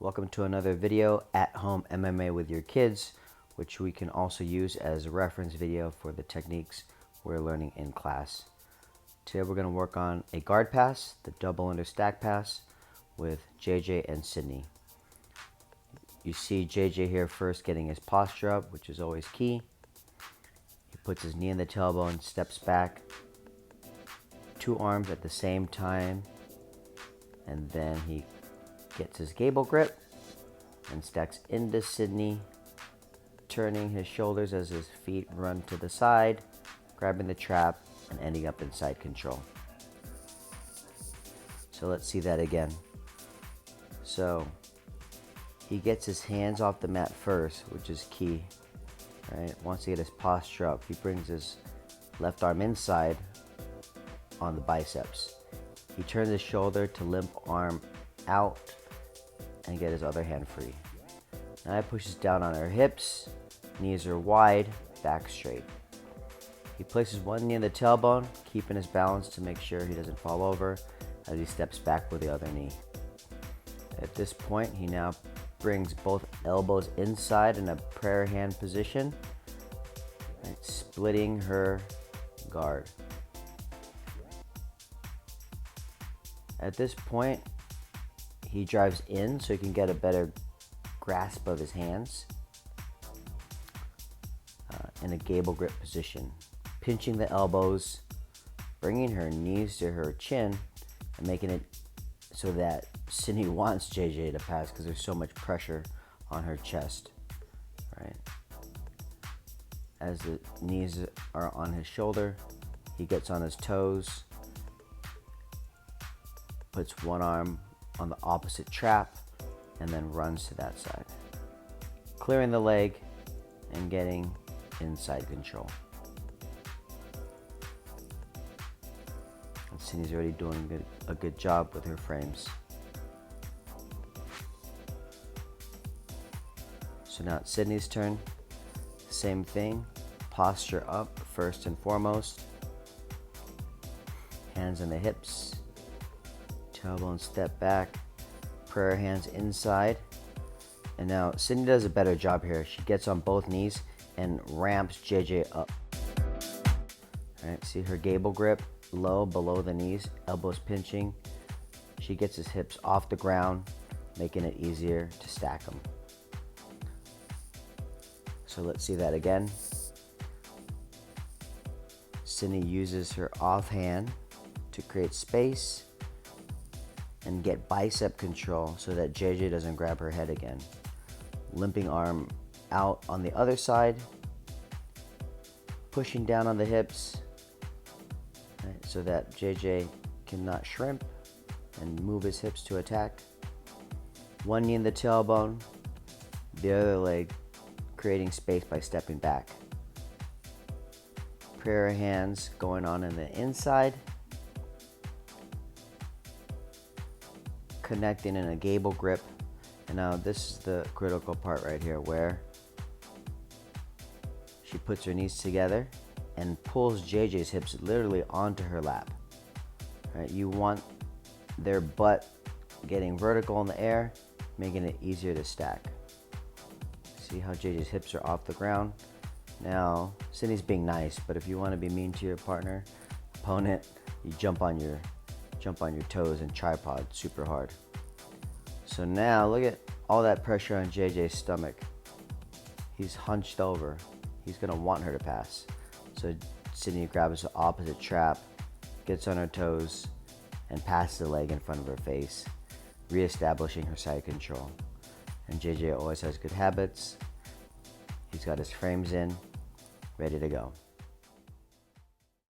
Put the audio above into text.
Welcome to another video at home MMA with your kids, which we can also use as a reference video for the techniques we're learning in class. Today we're going to work on a guard pass, the double under stack pass with JJ and Sydney. You see JJ here first getting his posture up, which is always key. He puts his knee in the tailbone, steps back, two arms at the same time, and then he gets his gable grip and stacks into Sydney, turning his shoulders as his feet run to the side, grabbing the trap and ending up in side control. So let's see that again. So he gets his hands off the mat first, which is key, right? Once he gets his posture up, he brings his left arm inside on the biceps. He turns his shoulder to limp arm out and get his other hand free. Now he pushes down on her hips, knees are wide, back straight. He places one knee in the tailbone, keeping his balance to make sure he doesn't fall over as he steps back with the other knee. At this point, he now brings both elbows inside in a prayer hand position, right, splitting her guard. At this point, he drives in so he can get a better grasp of his hands in a gable grip position, pinching the elbows, bringing her knees to her chin, and making it so that Sydney wants JJ to pass because there's so much pressure on her chest, right? As the knees are on his shoulder, he gets on his toes, puts one arm on the opposite trap, and then runs to that side, clearing the leg and getting inside control. And Sydney's already doing a good job with her frames. So now it's Sydney's turn. Same thing, posture up first and foremost, hands on the hips, tailbone step back, prayer hands inside. And now Sydney does a better job here. She gets on both knees and ramps JJ up. All right, see her gable grip, low below the knees, elbows pinching. She gets his hips off the ground, making it easier to stack them. So let's see that again. Sydney uses her offhand to create space and get bicep control so that JJ doesn't grab her head again. Limping arm out on the other side, pushing down on the hips, right, so that JJ cannot shrimp and move his hips to attack. One knee in the tailbone, the other leg creating space by stepping back. Prayer hands going on in the inside, connecting in a gable grip. And now this is the critical part right here, where she puts her knees together and pulls JJ's hips literally onto her lap. Right, you want their butt getting vertical in the air, making it easier to stack. See how JJ's hips are off the ground. Now Sydney's being nice, but if you want to be mean to your partner, opponent, you jump on your toes and tripod super hard. So now look at all that pressure on JJ's stomach. He's hunched over. He's gonna want her to pass. So Sydney grabs the opposite trap, gets on her toes, and passes the leg in front of her face, reestablishing her side control. And JJ always has good habits. He's got his frames in, ready to go.